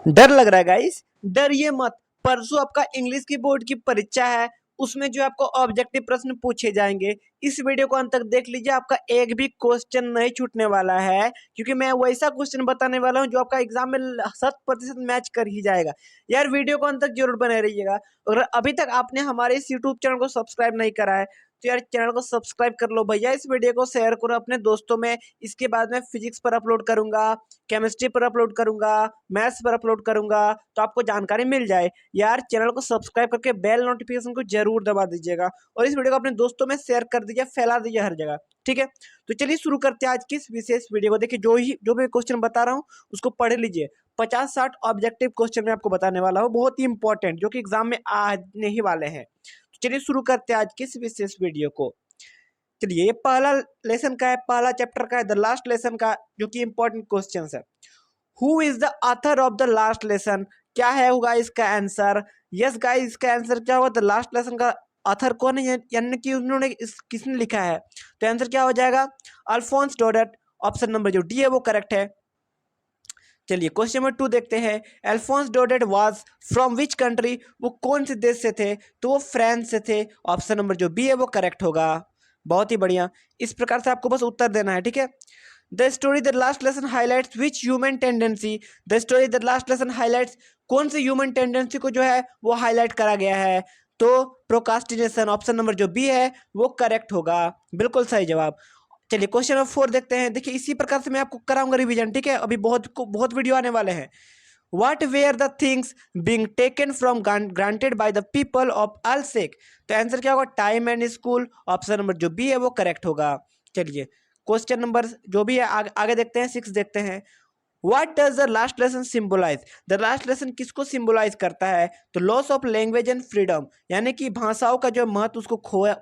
डर लग रहा है गाइस? डरिए मत। परसों आपका इंग्लिश की बोर्ड की परीक्षा है, उसमें जो आपको ऑब्जेक्टिव प्रश्न पूछे जाएंगे। इस वीडियो को अंत तक देख लीजिए, आपका एक भी क्वेश्चन नहीं छूटने वाला है, क्योंकि मैं वैसा क्वेश्चन बताने वाला हूं जो आपका एग्जाम में 100% मैच कर ही जाएगा। यार वीडियो को अंत तक जरूर बने रहिएगा। अगर अभी तक आपने हमारे इस यूट्यूब चैनल को सब्सक्राइब नहीं करा है तो यार चैनल को सब्सक्राइब कर लो भैया। इस वीडियो को शेयर करो अपने दोस्तों में। इसके बाद मैं फिजिक्स पर अपलोड करूंगा, केमिस्ट्री पर अपलोड करूंगा, मैथ्स पर अपलोड करूंगा, तो आपको जानकारी मिल जाए। यार चैनल को सब्सक्राइब करके बेल नोटिफिकेशन को जरूर दबा दीजिएगा और इस वीडियो को अपने दोस्तों में शेयर कर दीजिए, फैला दीजिए हर जगह। ठीक है, तो चलिए शुरू करते हैं आज की इस विशेष वीडियो को। देखिए जो भी क्वेश्चन बता रहा हूँ उसको पढ़ लीजिए। 50-60 ऑब्जेक्टिव क्वेश्चन मैं आपको बताने वाला हूँ, बहुत ही इंपॉर्टेंट, जो कि एग्जाम में आने ही वाले हैं। तो चलिए शुरू करते हैं आज की इस विशेष वीडियो को। चलिए, ये पहला लेसन का है, पहला चैप्टर का है, द लास्ट लेसन का, जो कि इंपॉर्टेंट क्वेश्चन है। Who is the author of the last lesson? क्या है होगा इसका आंसर? यस गाइस, इसका आंसर क्या होगा? द लास्ट लेसन का ऑथर कौन है, यानी कि उन्होंने किसने लिखा है? तो आंसर क्या हो जाएगा? अल्फोंस डोडेट। ऑप्शन नंबर जो डी है वो करेक्ट है। चलिए क्वेश्चन नंबर 2 देखते हैं। Alphonse Daudet was from which country? वो कौन से देश से थे? तो वो फ्रांस से थे। ऑप्शन नंबर जो बी है वो करेक्ट होगा। बहुत ही बढ़िया। इस प्रकार से आपको बस उत्तर देना है, ठीक है। The story the last lesson highlights which human tendency? The story the last lesson highlights कौन सी ह्यूमन टेंडेंसी को जो है वो हाईलाइट करा गया है? तो प्रोकास्टिनेशन। ऑप्शन नंबर जो बी है वो करेक्ट होगा, बिल्कुल सही जवाब। चलिए क्वेश्चन नंबर 4 देखते हैं। देखिए इसी प्रकार से मैं आपको कराऊंगा रिवीजन, ठीक है। अभी बहुत वीडियो आने वाले हैं। What were the things being taken from granted by the people of Alsek? तो आंसर क्या होगा? Time and school. Option number जो बी है वो करेक्ट होगा। चलिए क्वेश्चन नंबर जो भी है आगे देखते हैं, 6 देखते हैं। What does the last lesson symbolize? The last lesson किसको सिंबलाइज करता है? तो loss of language and freedom, यानी कि भाषाओं का जो महत्व उसको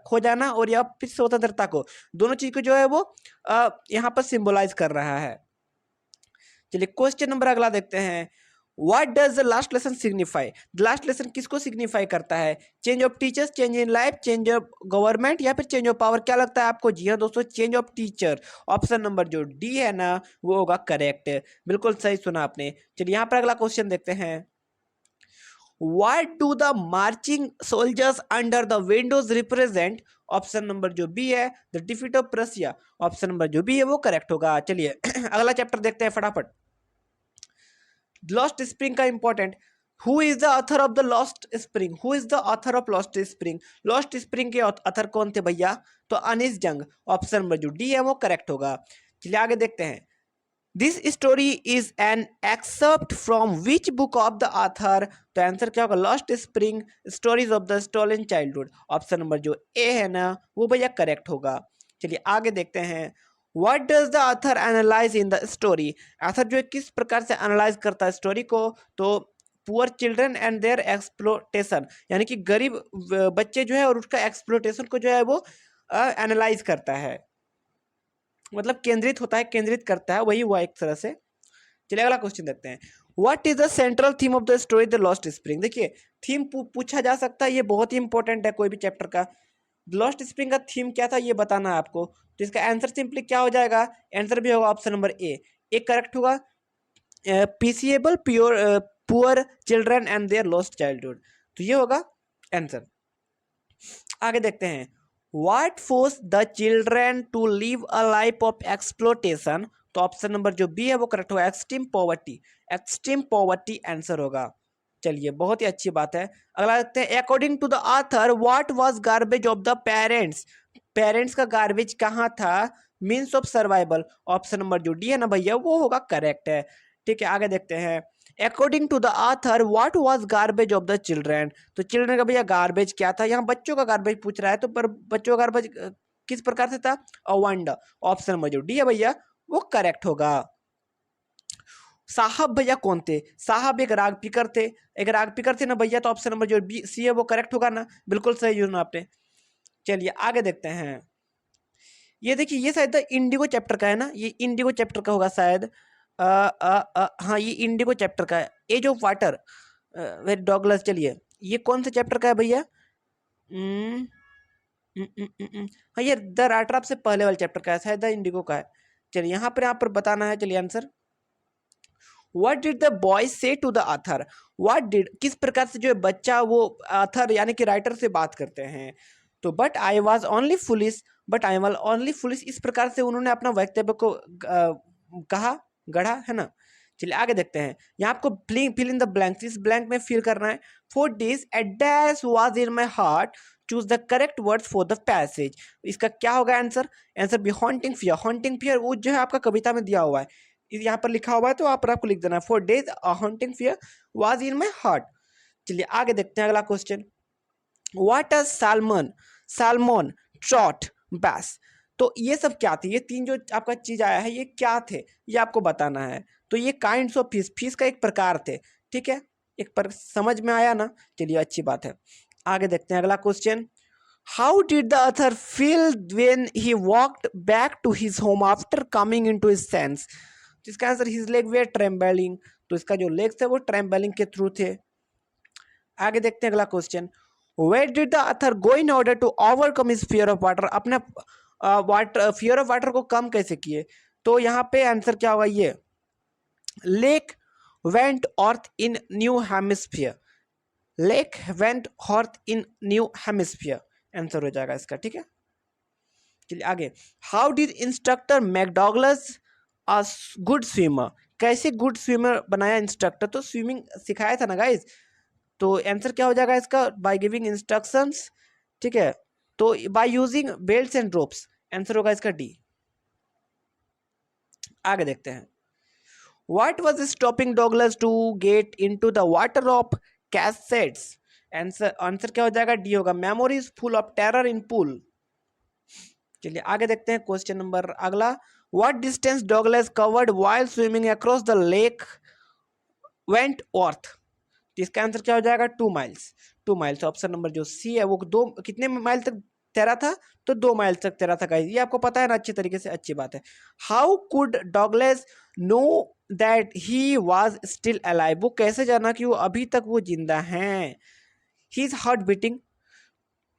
खो जाना, और या फिर स्वतंत्रता को, दोनों चीज को जो है वो यहाँ पर सिंबलाइज कर रहा है। चलिए क्वेश्चन नंबर अगला देखते हैं। What does the last lesson signify? Last lesson किसको सिग्निफाई करता है? Change of teachers, change in life, change of government, या फिर चेंज ऑफ पावर? क्या लगता है आपको? जी हाँ दोस्तों, change of teacher. Option number जो डी है ना वो होगा करेक्ट। बिल्कुल सही सुना आपने। चलिए यहाँ पर अगला क्वेश्चन देखते हैं। What do the marching soldiers under the windows represent? Option number जो बी है the defeat of प्रसिया। Option number जो बी है वो करेक्ट होगा। चलिए अगला चैप्टर देखते हैं फटाफट। लॉस्ट स्प्रिंग का important. Who is the author of the lost spring? Who is the author of lost spring? Lost spring के ऑथर कौन थे भैया? तो अनीस जंग। ऑप्शन नंबर जो डी है वो करेक्ट होगा। चलिए आगे देखते हैं। This story is an except from which book of the author? तो आंसर क्या होगा? Lost spring stories of the stolen childhood. Option number जो ए है ना वो भैया करेक्ट होगा। चलिए आगे देखते हैं। What does the author analyse in the story? Author जो है किस प्रकार से एनालाइज करता है स्टोरी को? तो poor children and their exploitation, यानी कि गरीब बच्चे जो है और उसका एक्सप्लोटेशन को जो है वो एनालाइज करता है, मतलब केंद्रित होता है, केंद्रित करता है, वही हुआ एक तरह से। चलिए अगला क्वेश्चन देखते हैं। What is the central theme of the story the lost spring? देखिए थीम पूछा जा सकता है, ये बहुत ही इंपॉर्टेंट है कोई भी चैप्टर का। लॉस्ट स्प्रिंग का थीम क्या था ये बताना है आपको। तो इसका आंसर सिंपली क्या हो जाएगा? आंसर भी होगा ऑप्शन नंबर ए करेक्ट होगा। Pitiable pure poor children and their lost childhood, तो ये होगा आंसर। आगे देखते हैं। What force the children to live a life of exploitation? तो ऑप्शन नंबर जो बी है वो करेक्ट होगा। Extreme poverty. Extreme poverty answer होगा। चलिए बहुत ही अच्छी बात है। अगला देखते हैं। According to the author what was garbage of the parents? Parents का गार्बेज कहाँ था? Means of survival. Option number जो डी है ना भैया वो होगा करेक्ट है। ठीक है आगे देखते हैं। According to the author what was garbage of the children? तो चिल्ड्रन का भैया गार्बेज क्या था? यहाँ बच्चों का गार्बेज पूछ रहा है, तो पर बच्चों का गार्बेज किस प्रकार से था? अवांडा। ऑप्शन नंबर जो डी है भैया वो करेक्ट होगा। साहब भैया कौन थे? साहब एक राग पिकर थे। एक राग पिकर थे ना भैया, तो ऑप्शन नंबर जो बी सी है वो करेक्ट होगा ना, बिल्कुल सही सुना आपने। चलिए आगे देखते हैं। ये देखिए ये शायद इंडिगो चैप्टर का है ना, ये इंडिगो चैप्टर का होगा शायद। हाँ ये इंडिगो चैप्टर का है, age of water very Douglas. चलिए ये कौन से चैप्टर का है भैया? हम्म, हाँ ये द राइटर से पहले वाले चैप्टर का है शायद, द इंडिगो का है। चलिए यहाँ पर बताना है। चलिए answer. What did the boy say to the author, what did किस प्रकार से जो है बच्चा वो ऑथर यानी कि राइटर से बात करते हैं। तो but I was only foolish, but I was only foolish, इस प्रकार से उन्होंने अपना वक्तव्य को कहा, गढ़ा, है ना। चलिए आगे देखते हैं। यहाँ आपको फिल इन द ब्लैंक्स, इस ब्लैंक में फिल करना है। For this a dash was in my heart, choose the correct words for the passage. इसका क्या होगा answer, answer B haunting fear, haunting fear वो जो है आपका कविता में दिया हुआ है, यहाँ पर लिखा हुआ है तो यहाँ पर आपको लिख देना है for days a haunting fear was in my heart. चलिए आगे देखते हैं अगला question. What a salmon, salmon, trout, bass. तो ये सब क्या थे, ये तीन जो आपका चीज आया है ये क्या थे, ये आपको बताना है। तो ये काइंड्स ऑफ फिश, फिश का एक प्रकार थे, ठीक है। एक पर समझ में आया ना, चलिए अच्छी बात है। आगे देखते हैं अगला question. How did the author feel when he walked back to his home after coming into his sense. तो इसका answer his leg were trembling, तो इसका जो लेग्स है वो ट्रेम्बलिंग के थ्रू थे। आगे देखते हैं अगला question. Where did the author go in order to overcome his fear of water, अपने वाटर फियर ऑफ वाटर को कम कैसे किए। तो यहाँ पे आंसर क्या होगा, ये Lake Wentworth in new hemisphere, Lake Wentworth in new hemisphere answer हो जाएगा इसका, ठीक है। चलिए आगे। How did instructor make Douglas a good swimmer, कैसे गुड स्विमर बनाया इंस्ट्रक्टर, तो स्विमिंग सिखाया था ना गाइज। तो आंसर क्या हो जाएगा इसका, बाय गिविंग इंस्ट्रक्शंस, ठीक है। तो by using belts and ropes answer होगा इसका डी। आगे देखते हैं। What was stopping Douglas to get into the water of Cascades, answer answer क्या हो जाएगा, डी होगा, memories full of terror in pool. चलिए आगे देखते हैं क्वेश्चन नंबर अगला। What distance Douglas covered while swimming across the lake Wentworth, इसका आंसर क्या हो जाएगा, 2 माइल्स, 2 माइल्स। ऑप्शन नंबर जो सी है वो दो कितने माइल तक तैरा था, तो 2 माइल तक तैरा था गाइस, ये आपको पता है ना अच्छी तरीके से, अच्छी बात है। How could Douglas know that he was still alive, वो कैसे जाना कि वो अभी तक वो जिंदा हैं। ही इज हार्ट बीटिंग,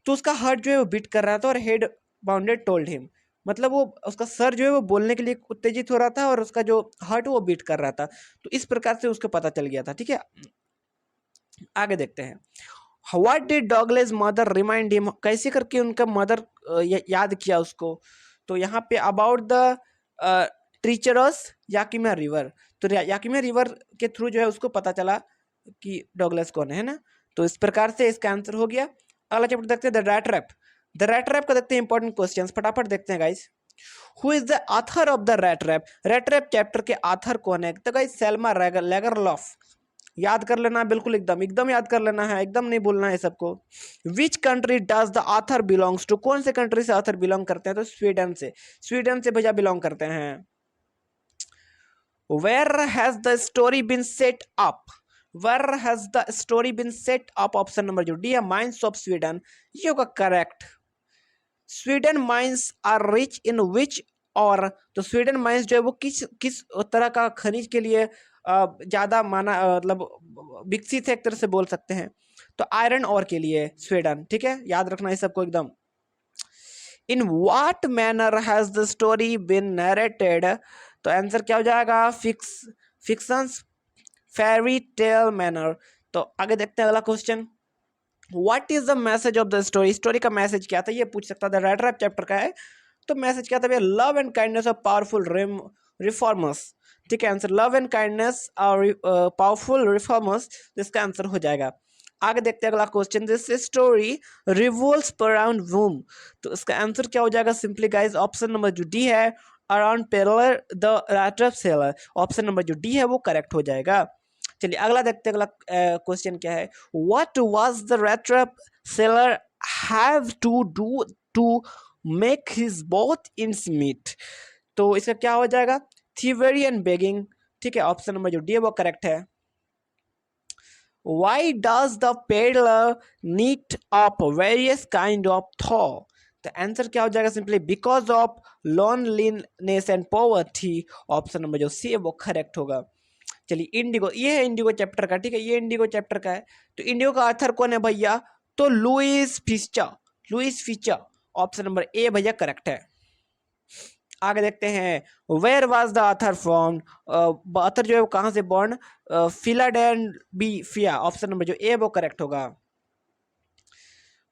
तो उसका हार्ट जो है वो बीट कर रहा था, और हेड बाउंडेड टोल्ड हिम, मतलब वो उसका सर जो है वो बोलने के लिए उत्तेजित हो रहा था, और उसका जो हार्ट वो बीट कर रहा था, तो इस प्रकार से उसको पता चल गया था, ठीक है। आगे देखते हैं। What did Douglas mother remind him, कैसे करके उनका मदर याद किया उसको। तो यहाँ पे about the treacherous Yakima river, तो याकिमा रिवर के थ्रू जो है उसको पता चला कि डॉगलेस कौन है ना। तो इस प्रकार से इसका आंसर हो गया। अगला चैप्टर देखते हैं the rat rap, the rat rap का देखते हैं इंपॉर्टेंट क्वेश्चंस, फटाफट देखते हैं guys. Who is the author of the rat rap, rat rap chapter के ऑथर कौन है, तो गाइस सेल्मा लेगरलॉफ, याद कर लेना बिल्कुल, एकदम एकदम याद कर लेना है, एकदम नहीं भूलना है सबको। Which country does the author belongs to, कौन से कंट्री से ऑथर बिलोंग करते हैं, तो स्वीडन से, स्वीडन से भैया बिलोंग करते हैं। Where has the story been set up, where has the story been set up, option number जो डी है, माइंस ऑफ स्वीडन, ये होगा correct. Sweden mines are rich in which, और तो स्वीडन माइंस जो है वो किस किस तरह का खनिज के लिए ज्यादा माना, मतलब विकसित है एक तरह से बोल सकते हैं, तो आयरन और के लिए स्वीडन, ठीक है, याद रखना है सबको एकदम। In what manner has the story been narrated, तो आंसर क्या हो जाएगा, फिक्शंस फेरी टेल मैनर। तो आगे देखते हैं अगला question. What is the message of the story, story का मैसेज क्या था, ये पूछ सकता था, रैट रैप चैप्टर का है, तो मैसेज क्या था भैया, love and kindness of powerful reformers, ठीक है, आंसर लव एंड काइंडनेस और पावरफुल रिफॉर्मर्स, इसका आंसर हो जाएगा। आगे देखते हैं अगला question. This story revolves around whom, तो इसका आंसर क्या हो जाएगा, सिंपली गाइस ऑप्शन नंबर जो डी है, around peddler the rat rap seller, option number जो डी है वो करेक्ट हो जाएगा। चलिए अगला देखते हैं, अगला क्वेश्चन क्या है। What was the rat rap seller have to do to make his both ends meet, तो इसका क्या हो जाएगा, थीवरी एंड बेगिंग, ठीक है, ऑप्शन नंबर जो डी है वो करेक्ट है। Why does the peddler need up various kind of thought, तो आंसर क्या हो जाएगा, simply because of loneliness and poverty, option number जो सी है वो करेक्ट होगा। चलिए इंडिगो, ये है इंडिगो चैप्टर का, ठीक है, ये इंडिगो चैप्टर का है। तो इंडिगो का ऑथर कौन है भैया, तो Louis Fischer, Louis Fischer, option number A भैया करेक्ट है। आगे देखते हैं where was the author from, author जो है वो कहाँ से बॉर्न, फिलाडेल्फिया, ऑप्शन नंबर जो ए वो करेक्ट होगा।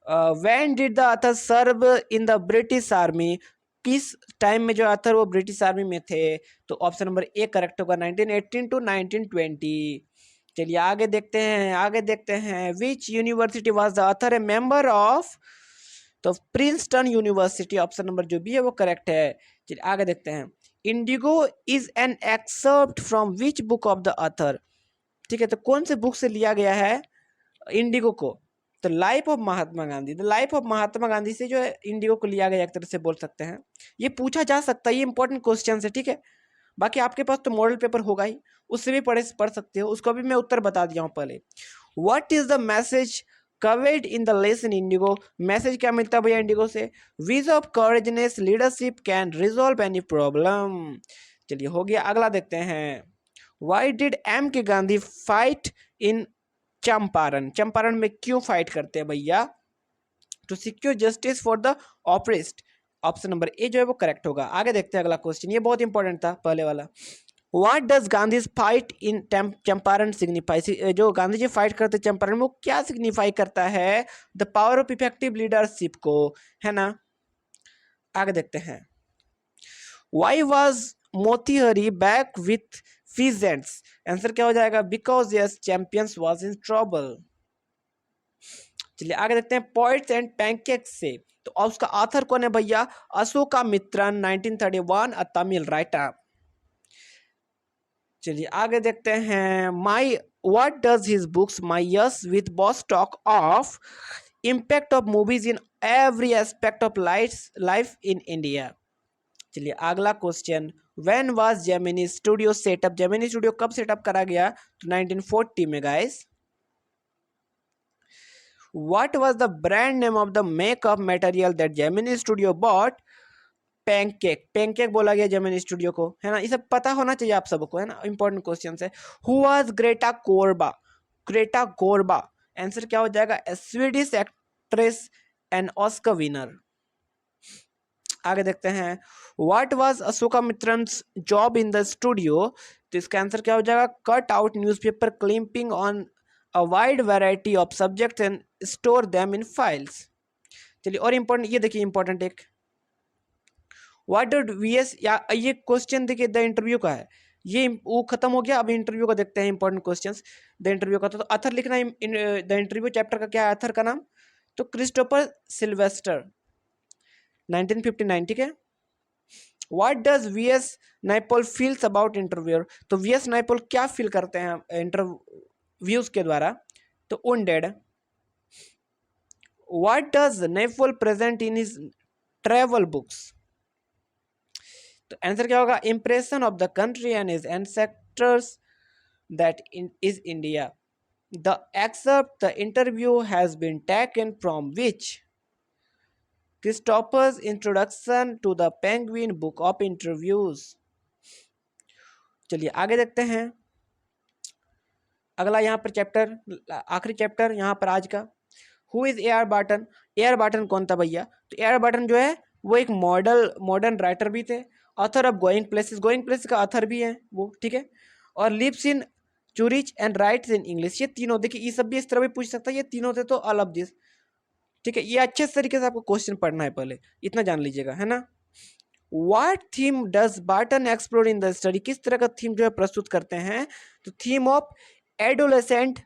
When did the author serve in the British army, किस टाइम में जो ऑथर वो ब्रिटिश आर्मी में थे, तो ऑप्शन नंबर ए करेक्ट होगा 1918 टू 1920। चलिए आगे देखते हैं, आगे देखते हैं which university was the author A member of, तो प्रिंसटन यूनिवर्सिटी, ऑप्शन नंबर जो बी है वो करेक्ट है। चलिए आगे देखते हैं Indigo is an excerpt from which book of the author, ठीक है, तो कौन से बुक से लिया गया है इंडिगो को, तो life of Mahatma Gandhi, the life of Mahatma Gandhi से जो है इंडिगो को लिया गया, एक तरह से बोल सकते हैं। ये पूछा जा सकता है, ये इंपॉर्टेंट क्वेश्चन है, ठीक है। बाकी आपके पास तो मॉडल पेपर होगा ही, उससे भी पढ़ सकते हो, उसको भी मैं उत्तर बता दिया हूँ पहले। What is the message covered in the lesson Indigo, message क्या मिलता है भैया इंडिगो से, wise of courageousness leadership can resolve any problem. चलिए हो गया, अगला देखते हैं why did M K Gandhi fight in Champaran, Champaran में क्यों फाइट करते हैं भैया, to secure justice for the oppressed, option number A जो है वो करेक्ट होगा। आगे देखते हैं अगला क्वेश्चन, ये बहुत इंपॉर्टेंट था पहले वाला। What does Gandhi fight in Champaran signify, जो गांधी जी फाइट करते चंपारण में वो क्या सिग्निफाई करता है, the power of effective leadership को, है ना। आगे देखते हैं why was Motihari back with फीजेंट्स, answer क्या हो जाएगा, because yes champions was in trouble. चलिए आगे देखते हैं पोइट्स एंड पैनकेक्स से, तो उसका ऑथर कौन है भैया, अशोकामित्रन 1931, अ तमिल राइटर। चलिए आगे देखते हैं माई what does his books my yes with boss talk of impact of movies in every aspect of life in India. चलिए अगला question when was Gemini studio setup, Gemini studio कब सेटअप करा गया, तो 1940 में guys. What was the brand name of the makeup material that Gemini Studio bought? Pancake, pancake बोला गया Gemini studio को, है ना। ये सब पता होना चाहिए आप सबको, है ना, इंपॉर्टेंट क्वेश्चन है। Who was Greta Garbo, Greta Garbo, answer क्या हो जाएगा, Swedish actress and Oscar winner. आगे देखते हैं what was Ashokamitran's job in the studio, तो इसका आंसर क्या हो जाएगा, cut out newspaper clipping on a wide variety of subjects and store them in files. चलिए और इम्पोर्टेंट, ये देखिए इंपॉर्टेंट एक, व्हाट डिड वीएस, या ये क्वेश्चन देखिए द इंटरव्यू का है, ये वो खत्म हो गया, अब इंटरव्यू का देखते हैं इंपॉर्टेंट क्वेश्चंस। द इंटरव्यू का तो अथर लिखना है, द इंटरव्यू चैप्टर का क्या है अथर का नाम, तो क्रिस्टोफर सिल्वेस्टर 1959, ठीक है। What does VS Naipaul feels about interviewer, तो वीएस नाइपोल क्या फील करते हैं इंटरव्यूज के द्वारा, तो wounded। What does Naipaul present in his travel books, तो आंसर क्या होगा, impression of the country and his ancestors that is India. The except the interview has been taken from which, Christopher's introduction to the Penguin book of interviews. चलिए आगे देखते हैं अगला यहाँ पर चैप्टर, आखिरी चैप्टर यहाँ पर आज का, who is A R Barton, A R Barton कौन था भैया, तो ए आर बार्टन जो है वो एक मॉडर्न राइटर भी थे, ऑथर ऑफ गोइंग प्लेसेस का ऑथर भी है वो, ठीक है, और lives in Zurich and writes in English. ये तीनों देखिए, ये सब भी इस तरह भी पूछ सकता है, ये तीनों थे तो ऑल ऑफ दिस, ठीक है। ये अच्छे तरीके से आपको क्वेश्चन पढ़ना है, पहले इतना जान लीजिएगा, है ना। What theme does Barton explore in the study, किस तरह का थीम जो है प्रस्तुत करते हैं, तो theme of adolescent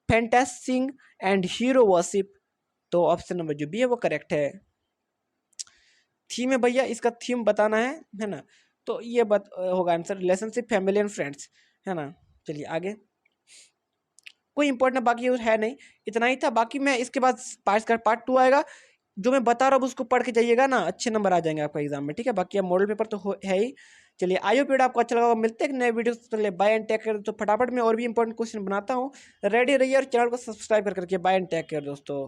fantasizing and hero worship, तो ऑप्शन नंबर जो बी है वो करेक्ट है। थीम है भैया, इसका थीम बताना है ना, तो ये होगा answer relationship family and friends, है ना। चलिए आगे, कोई इंपॉर्टेंट बाकी है नहीं, इतना ही था। बाकी मैं इसके बाद पार्ट 2 आएगा, जो मैं बता रहा हूँ उसको पढ़ के जाइएगा ना, अच्छे नंबर आ जाएंगे आपका एग्जाम में, ठीक है। बाकी अब मॉडल पेपर तो है ही। चलिए आई होप वीडियो आपको अच्छा लगा, मिलते हैं नए वीडियो, चलिए बाय एंड टेक केयर। तो फटाफट में और भी इंपॉर्टेंट क्वेश्चन बनाता हूँ, रेडी रहिए और चैनल को सब्सक्राइब करके बाय एंड टेक केयर दोस्तों।